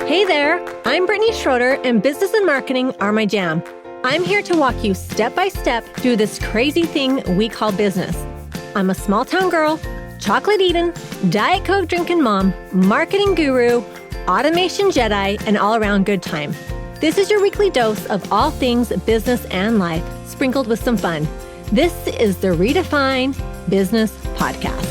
Hey there, I'm Brittni Schroeder, and business and marketing are my jam. I'm here to walk you step by step through this crazy thing we call business. I'm a small town girl, chocolate eating, Diet Coke drinking mom, marketing guru, automation Jedi, and all around good time. This is your weekly dose of all things business and life, sprinkled with some fun. This is the Redefine Business Podcast.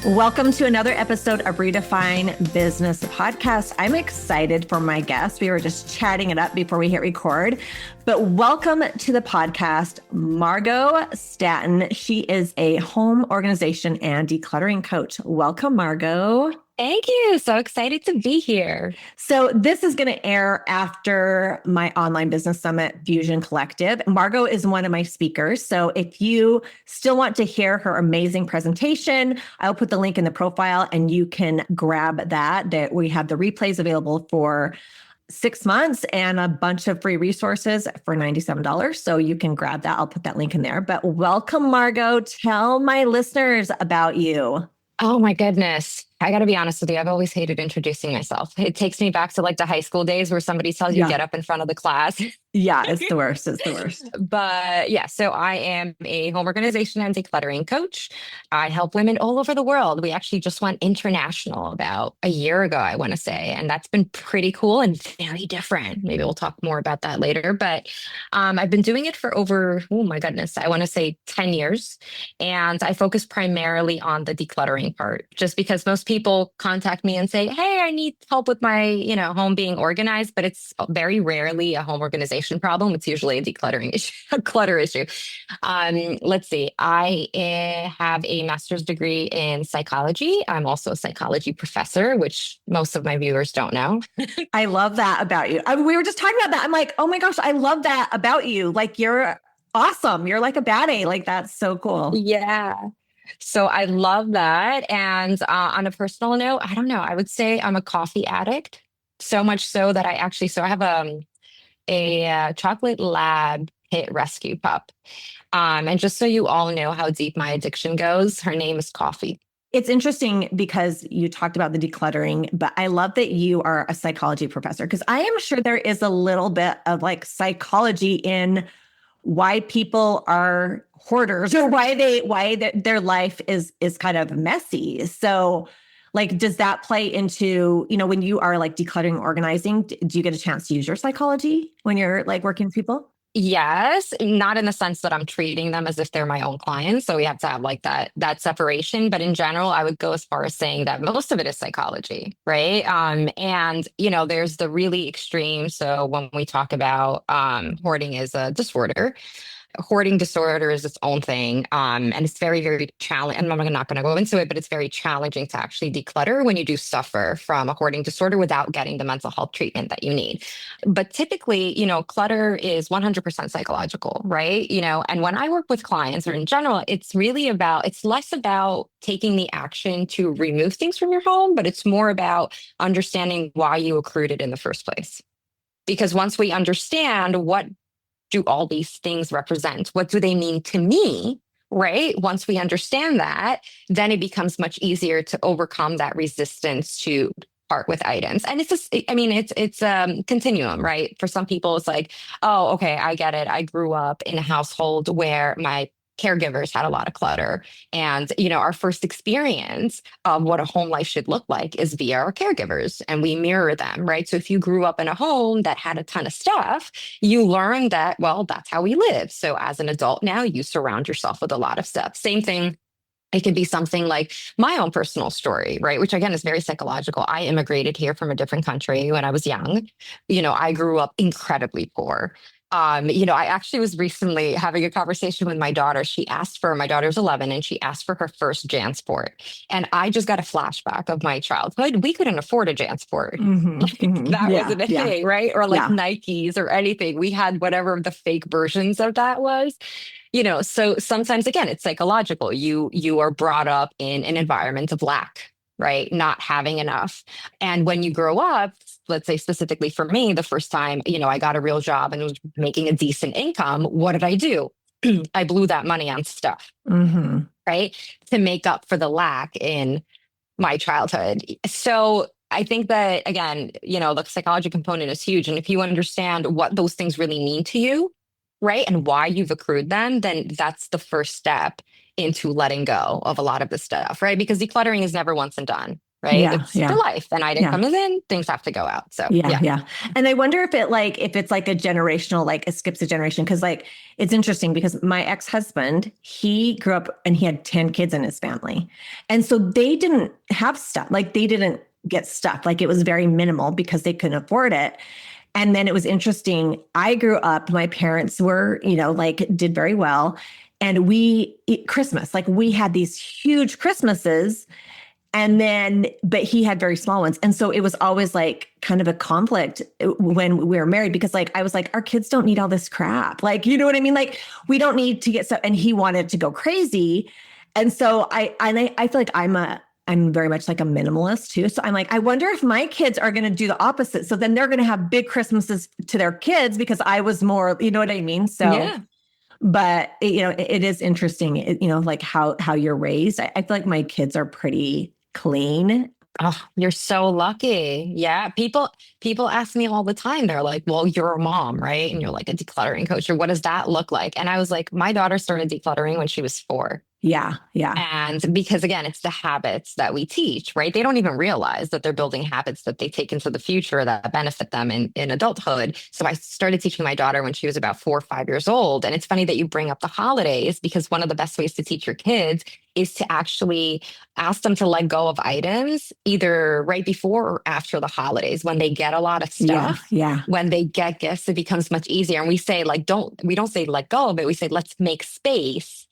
Welcome to another episode of Redefine Business Podcast. I'm excited for my guest. We were just chatting it up before we hit record, but welcome to the podcast, Margo Staten. She is a home organization and decluttering coach. Welcome, Margo. Thank you. So excited to be here. So this is going to air after my online business summit, Fusion Collective. Margo is one of my speakers. So if you still want to hear her amazing presentation, I'll put the link in the profile and you can grab that we have the replays available for 6 months and a bunch of free resources for $97. So you can grab that. I'll put that link in there. But welcome, Margo. Tell my listeners about you. Oh my goodness. I got to be honest with you. I've always hated introducing myself. It takes me back to like the high school days where somebody tells you get up in front of the class. Yeah, it's the worst. It's the worst. But yeah, so I am a home organization and decluttering coach. I help women all over the world. We actually just went international about a year ago, I want to say, and that's been pretty cool and very different. Maybe we'll talk more about that later. But I've been doing it for over, oh my goodness, I want to say 10 years. And I focus primarily on the decluttering part, just because most people contact me and say, hey, I need help with my, home being organized, but it's very rarely a home organization problem. It's usually a decluttering issue, a clutter issue. Let's see. I have a master's degree in psychology. I'm also a psychology professor, which most of my viewers don't know. I love that about you. We were just talking about that. I'm like, oh my gosh, I love that about you. Like, you're awesome. You're like a baddie. Like, that's so cool. Yeah. So I love that. And on a personal note, I don't know, I would say I'm a coffee addict. So much so that I have a chocolate lab pit rescue pup. And just so you all know how deep my addiction goes, her name is Coffee. It's interesting because you talked about the decluttering, but I love that you are a psychology professor, because I am sure there is a little bit of like psychology in why people are hoarders or why their life is kind of messy. So like, does that play into, when you are like decluttering, organizing, do you get a chance to use your psychology when you're like working with people? Yes, not in the sense that I'm treating them as if they're my own clients. So we have to have like that separation. But in general, I would go as far as saying that most of it is psychology, right? And there's the really extreme. So when we talk about hoarding is a disorder. Hoarding disorder is its own thing. And it's very, very challenging. I'm not going to go into it, but it's very challenging to actually declutter when you do suffer from a hoarding disorder without getting the mental health treatment that you need. But typically, clutter is 100% psychological, right? And when I work with clients or in general, it's less about taking the action to remove things from your home, but it's more about understanding why you accrued it in the first place. Because once we understand what do all these things represent? What do they mean to me? Right? Once we understand that, then it becomes much easier to overcome that resistance to part with items. And it's a continuum, right? For some people, it's like, oh, okay, I get it. I grew up in a household where my caregivers had a lot of clutter. And, our first experience of what a home life should look like is via our caregivers, and we mirror them, right? So if you grew up in a home that had a ton of stuff, you learn that, well, that's how we live. So as an adult now, you surround yourself with a lot of stuff. Same thing. It could be something like my own personal story, right? Which again is very psychological. I immigrated here from a different country when I was young. I grew up incredibly poor. I actually was recently having a conversation with my daughter. My daughter's 11, and she asked for her first JanSport. And I just got a flashback of my childhood. We couldn't afford a JanSport. That wasn't a thing, right? Or like Nikes or anything. We had whatever the fake versions of that was. So sometimes, again, it's psychological. You are brought up in an environment of lack, right? Not having enough. And when you grow up, let's say specifically for me, the first time, I got a real job and was making a decent income, what did I do? I blew that money on stuff, Mm-hmm. right? To make up for the lack in my childhood. So I think that, again, the psychology component is huge. And if you understand what those things really mean to you, right, and why you've accrued them, then that's the first step into letting go of a lot of the stuff, right? Because decluttering is never once and done, right? Yeah, It's for yeah, life. An item yeah. comes in, things have to go out. So Yeah, yeah. yeah. And I wonder if it's like a generational, like it skips a generation. Cause like it's interesting because my ex-husband, he grew up and he had 10 kids in his family. And so they didn't have stuff. Like they didn't get stuff. Like it was very minimal because they couldn't afford it. And then it was interesting. I grew up, my parents were, like did very well. And Christmas, like we had these huge Christmases and then, but he had very small ones. And so it was always like kind of a conflict when we were married because like, I was like, our kids don't need all this crap. Like, you know what I mean? Like we don't need to get stuff. And he wanted to go crazy. And so I feel like I'm very much like a minimalist too. So I'm like, I wonder if my kids are going to do the opposite. So then they're going to have big Christmases to their kids because I was more, you know what I mean? So, Yeah. but it is interesting, like how you're raised. I feel like my kids are pretty clean. Oh, you're so lucky. Yeah. People ask me all the time. They're like, well, you're a mom, right? And you're like a decluttering coach, or what does that look like? And I was like, my daughter started decluttering when she was 4. Yeah, yeah, And because again, it's the habits that we teach, right? They don't even realize that they're building habits that they take into the future that benefit them in adulthood. So I started teaching my daughter when she was about 4 or 5 years old. And it's funny that you bring up the holidays because one of the best ways to teach your kids is to actually ask them to let go of items either right before or after the holidays when they get a lot of yeah, stuff. yeah, When they get gifts, it becomes much easier. And we say, like, we don't say let go, but we say, let's make space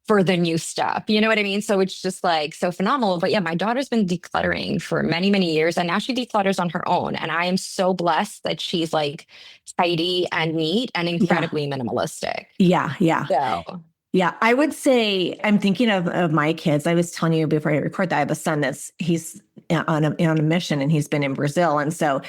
for the new stuff. You know what I mean? So it's just like so phenomenal. But yeah, my daughter's been decluttering for many, many years and now she declutters on her own. And I am so blessed that she's like tidy and neat and yeah, incredibly minimalistic. yeah, yeah. So Yeah, I would say I'm thinking of my kids. I was telling you before I record that I have a son he's on a mission and he's been in Brazil. And so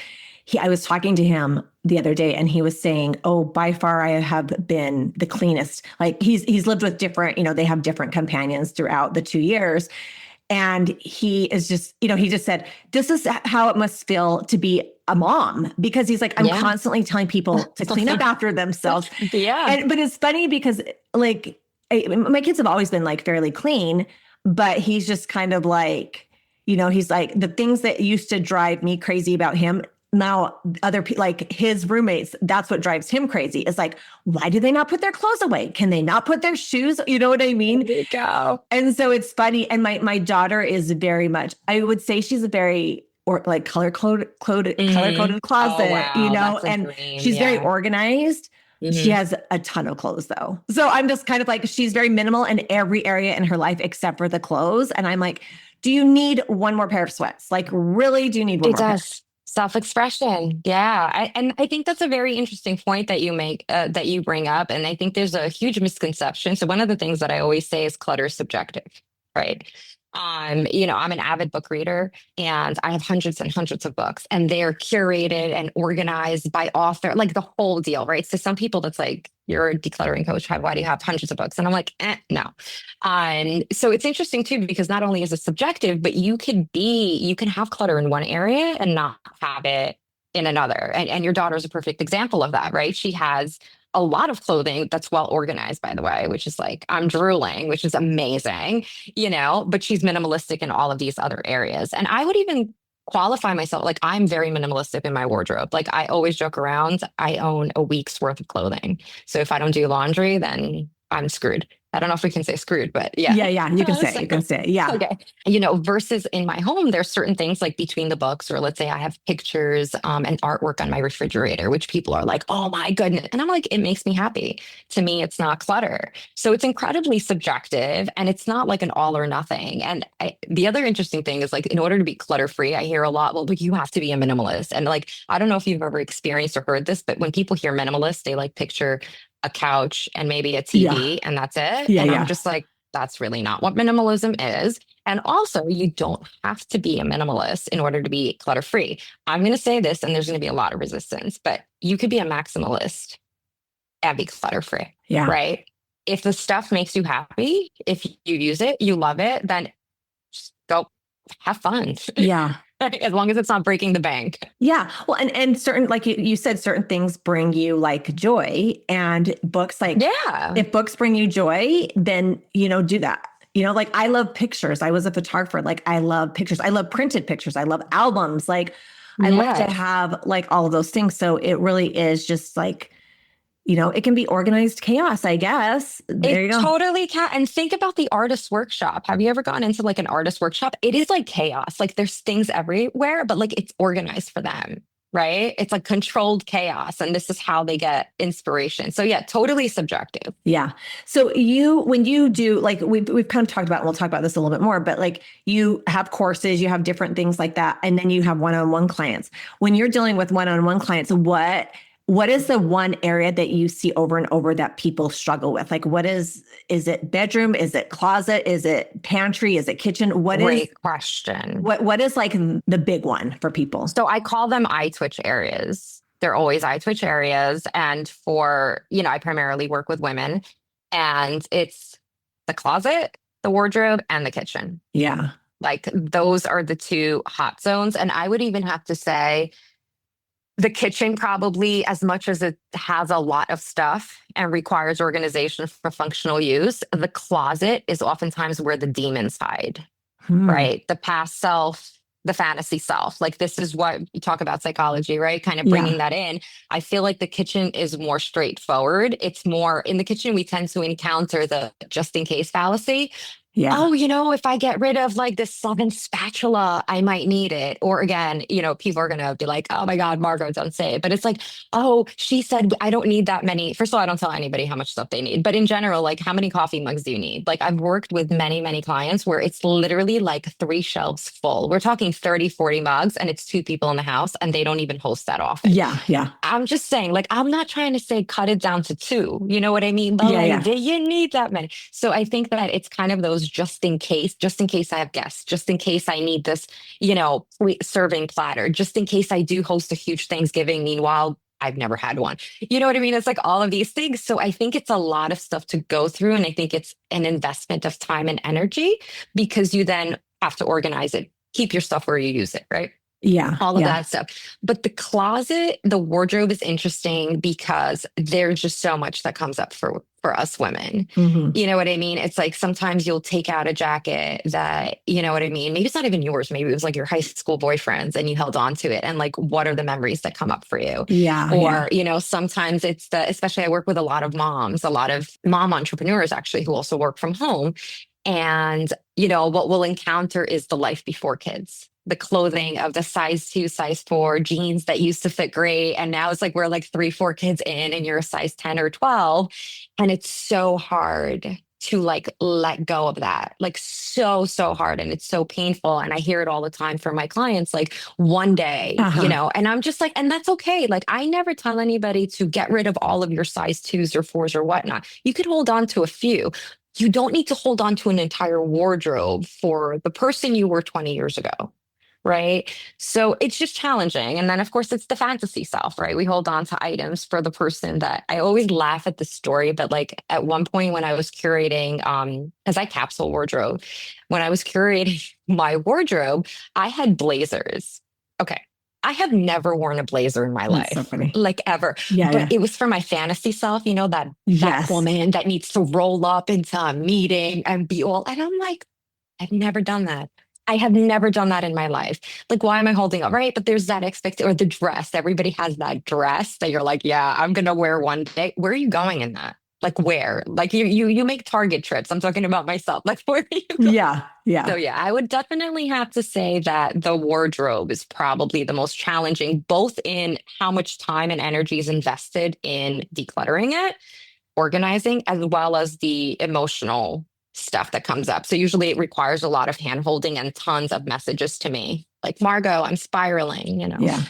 I was talking to him the other day and he was saying, "Oh, by far I have been the cleanest." Like he's lived with different, they have different companions throughout the 2 years. And he is just, he just said, "This is how it must feel to be a mom," because he's like, I'm yeah. constantly telling people to clean up after themselves. Yeah. But it's funny because like my kids have always been like fairly clean, but he's just kind of like, he's like the things that used to drive me crazy about him. Now, other people, like his roommates, that's what drives him crazy. It's like, why do they not put their clothes away? Can they not put their shoes? You know what I mean? There you go. And so it's funny. And my daughter is very much, I would say she's a very or like color coded Oh, closet, wow. That's a and dream. she's very Yeah. organized. She Hmm. has a ton of clothes though. So I'm just kind of like, she's very minimal in every area in her life except for the clothes. And I'm like, do you need one more pair of sweats? Like, really, do you need one It more pair? does. Self-expression. Yeah. And I think that's a very interesting point that you make, that you bring up. And I think there's a huge misconception. So one of the things that I always say is clutter is subjective, right? I'm an avid book reader and I have hundreds and hundreds of books and they're curated and organized by author, like the whole deal, right? So some people that's like, you're a decluttering coach. Why do you have hundreds of books? And I'm like, no. So it's interesting too, because not only is it subjective, but you can have clutter in one area and not have it in another. And your daughter's a perfect example of that, right? She has a lot of clothing that's well organized, by the way, which is like, I'm drooling, which is amazing, but she's minimalistic in all of these other areas. And I would even qualify myself like I'm very minimalistic in my wardrobe. Like I always joke around, I own a week's worth of clothing. So if I don't do laundry, then I'm screwed. I don't know if we can say screwed, but yeah. Yeah, yeah, you can say So, it. You can say it. Yeah. okay. Versus in my home, there's certain things like between the books, or let's say I have pictures and artwork on my refrigerator, which people are like, oh my goodness. And I'm like, it makes me happy. To me, it's not clutter. So it's incredibly subjective and it's not like an all or nothing. And the other interesting thing is like, in order to be clutter free, I hear a lot, well, you have to be a minimalist. And like, I don't know if you've ever experienced or heard this, but when people hear minimalist, they like picture a couch and maybe a Yeah. TV and that's it. Yeah. And I'm Yeah. just like, that's really not what minimalism is. And also, you don't have to be a minimalist in order to be clutter free. I'm going to say this, and there's going to be a lot of resistance, but you could be a maximalist and be clutter free, Yeah. right? if the stuff makes you happy, if you use it, you love it, then just go have fun. Yeah. As long as it's not breaking the bank. Yeah. Well, and certain, like you said, certain things bring you like joy, and books, like Yeah. if books bring you joy, then, do that. Like I love pictures. I was a photographer. Like I love pictures. I love printed pictures. I love albums. Like I like to Yes. have like all of those things. So it really is just like, it can be organized chaos, I guess. There you It go. totally can. And think about the artist workshop. Have you ever gone into like an artist workshop? It is like chaos. Like there's things everywhere, but like it's organized for them, right? It's like controlled chaos. And this is how they get inspiration. So yeah, totally subjective. Yeah. So when you do, like we've kind of talked about, and we'll talk about this a little bit more, but like you have courses, you have different things like that, and then you have one-on-one clients. When you're dealing with one-on-one clients, what is the one area that you see over and over that people struggle with? Like is it bedroom? Is it closet? Is it pantry? Is it kitchen? Great question. What is like the big one for people? So I call them eye twitch areas. They're always eye twitch areas. And I primarily work with women, and it's the closet, the wardrobe, and the kitchen. Yeah. Like those are the two hot zones. And I would even have to say the kitchen, probably as much as it has a lot of stuff and requires organization for functional use, the closet is oftentimes where the demons hide, right? The past self, the fantasy self. Like this is what you talk about psychology, right? Kind of bringing that in. I feel like the kitchen is more straightforward. It's more in the kitchen, we tend to encounter the just in case fallacy. Yeah. Oh, if I get rid of like this 7th spatula, I might need it. Or again, people are going to be like, oh my God, Margo, don't say it. But it's like, oh, she said, I don't need that many. First of all, I don't tell anybody how much stuff they need. But in general, like how many coffee mugs do you need? Like I've worked with many, many clients where it's literally like 3 shelves full. We're talking 30, 40 mugs, and it's 2 people in the house, and they don't even host that often. Yeah. Yeah. I'm just saying, like, I'm not trying to say cut it down to 2. You know what I mean? But do you need that many? So I think that it's kind of those just in case I have guests, just in case I need this, serving platter, just in case I do host a huge Thanksgiving. Meanwhile, I've never had one. You know what I mean? It's like all of these things. So I think it's a lot of stuff to go through. And I think it's an investment of time and energy, because you then have to organize it, keep your stuff where you use it, right? Yeah. All of that stuff. But the closet, the wardrobe is interesting because there's just so much that comes up for us women. You know what I mean? It's like sometimes you'll take out a jacket that, you know what I mean? Maybe it's not even yours. Maybe it was like your high school boyfriend's and you held on to it. And like, what are the memories that come up for you? Yeah. Or, sometimes it's especially I work with a lot of moms, a lot of mom entrepreneurs actually who also work from home. And, what we'll encounter is the life before kids. The clothing of the size 2, size 4 jeans that used to fit great. And now it's like we're like 3, 4 kids in and you're a size 10 or 12. And it's so hard to like let go of that. Like so hard. And it's so painful. And I hear it all the time from my clients, like one day, and I'm just like, and that's okay. Like I never tell anybody to get rid of all of your size 2s or 4s or whatnot. You could hold on to a few. You don't need to hold on to an entire wardrobe for the person you were 20 years ago. Right. So it's just challenging. And then, of course, it's the fantasy self, right? We hold on to items for the person that I always laugh at the story. But like at one point when I was curating, as I capsule wardrobe, when I was curating my wardrobe, I had blazers. Okay. I have never worn a blazer in my life, so funny. Like ever. But it was for my fantasy self, that woman that needs to roll up into a meeting and be all, and I'm like, I've never done that. I have never done that in my life. Like, why am I holding up? Right. But there's that or the dress. Everybody has that dress that you're like, yeah, I'm going to wear one day. Where are you going in that? Like where? Like you make Target trips. I'm talking about myself. Like where are you going? Yeah. So yeah, I would definitely have to say that the wardrobe is probably the most challenging, both in how much time and energy is invested in decluttering it, organizing, as well as the emotional stuff that comes up. So usually it requires a lot of hand holding and tons of messages to me. Like, Margo, I'm spiraling, Yeah.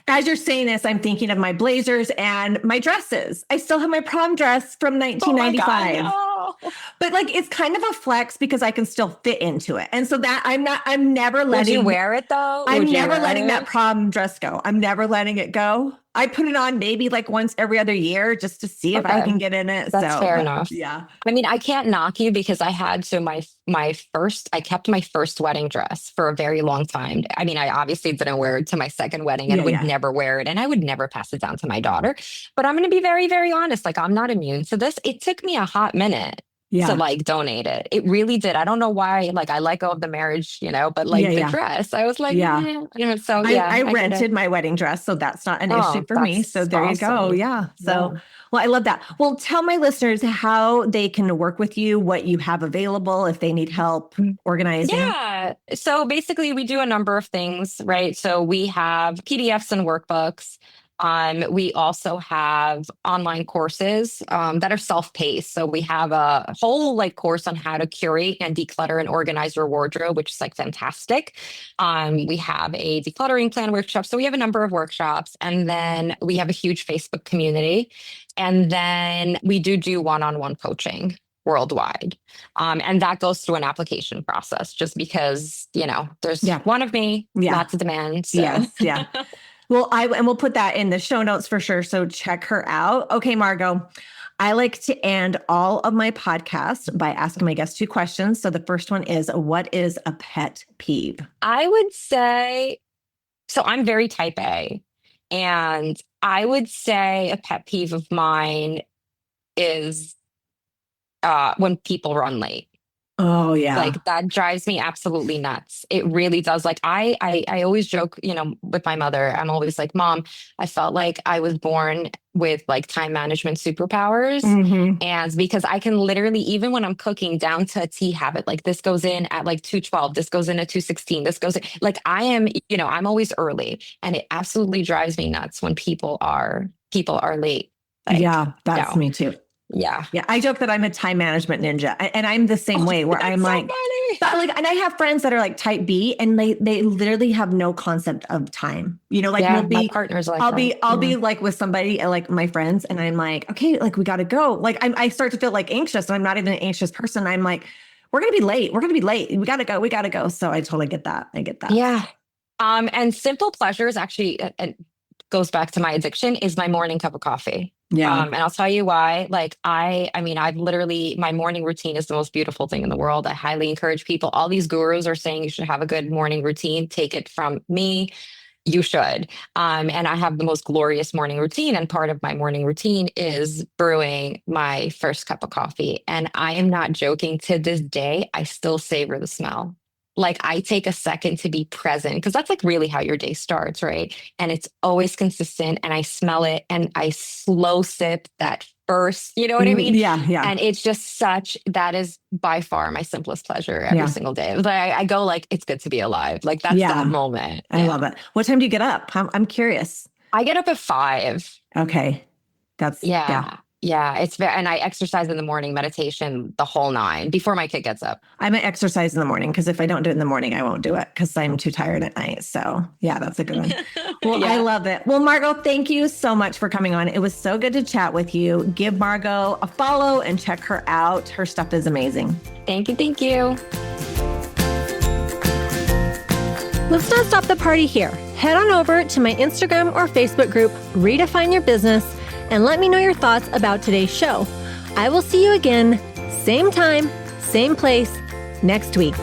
As you're saying this, I'm thinking of my blazers and my dresses. I still have my prom dress from 1995. Oh my God, no. But like, it's kind of a flex because I can still fit into it. And so that I'm never letting. Would you wear it though? I'm never letting that prom dress go. I'm never letting it go. I put it on maybe like once every other year just to see if I can get in it. That's fair enough. Yeah. I mean, I can't knock you because I had I kept my first wedding dress for a very long time. I mean, I obviously didn't wear it to my second wedding and would never wear it. And I would never pass it down to my daughter. But I'm going to be very, very honest. Like, I'm not immune to this. It took me a hot minute to like donate it. It really did. I don't know why, like I let go of the marriage, but like the dress, I was like, so I rented my wedding dress. So that's not an issue for me. So there you go. Yeah. So, well, I love that. Well, tell my listeners how they can work with you, what you have available, if they need help organizing. Yeah. So basically we do a number of things, right? So we have PDFs and workbooks. We also have online courses that are self-paced. So we have a whole like course on how to curate and declutter and organize your wardrobe, which is like fantastic. We have a decluttering plan workshop. So we have a number of workshops, and then we have a huge Facebook community. And then we do one-on-one coaching worldwide. And that goes through an application process just because, there's one of me, lots of demand. So. Yes. Yeah. Well, we'll put that in the show notes for sure. So check her out. Okay, Margo, I like to end all of my podcasts by asking my guests 2 questions. So the first one is, what is a pet peeve? I would say, so I'm very type A, and I would say a pet peeve of mine is when people run late. Oh yeah. Like that drives me absolutely nuts. It really does. Like I always joke, with my mother, I'm always like, Mom, I felt like I was born with like time management superpowers. Mm-hmm. And because I can literally, even when I'm cooking down to a T, have it like this goes in at like 2:12, this goes in at 2:16, this goes in, like I am, I'm always early, and it absolutely drives me nuts when people are late. Like, yeah, that's me too. Yeah. Yeah. I joke that I'm a time management ninja, and I'm the same way where I'm like, and I have friends that are like type B, and they literally have no concept of time, like my partner's like, I'll be like with somebody, like my friends, and I'm like, okay, like we got to go. Like I start to feel like anxious, and I'm not even an anxious person. I'm like, we're going to be late. We got to go. So I totally get that. I get that. Yeah. And simple pleasures actually, it goes back to my addiction, is my morning cup of coffee. Yeah. And I'll tell you why. Like I've literally, my morning routine is the most beautiful thing in the world. I highly encourage people. All these gurus are saying you should have a good morning routine. Take it from me. You should. And I have the most glorious morning routine. And part of my morning routine is brewing my first cup of coffee. And I am not joking. To this day, I still savor the smell. Like I take a second to be present, because that's like really how your day starts, right? And it's always consistent, and I smell it, and I slow sip that first, you know what I mean? Yeah. Yeah. And it's just that is by far my simplest pleasure every single day. But I go like, it's good to be alive. Like that's that moment. I love it. What time do you get up? I'm curious. I get up at 5. Okay. That's Yeah, it's very, and I exercise in the morning, meditation, the whole 9 before my kid gets up. I might exercise in the morning, because if I don't do it in the morning, I won't do it because I'm too tired at night. So yeah, that's a good one. Well, I love it. Well, Margo, thank you so much for coming on. It was so good to chat with you. Give Margo a follow and check her out. Her stuff is amazing. Thank you. Thank you. Let's not stop the party here. Head on over to my Instagram or Facebook group, Redefine Your Business, and let me know your thoughts about today's show. I will see you again, same time, same place, next week.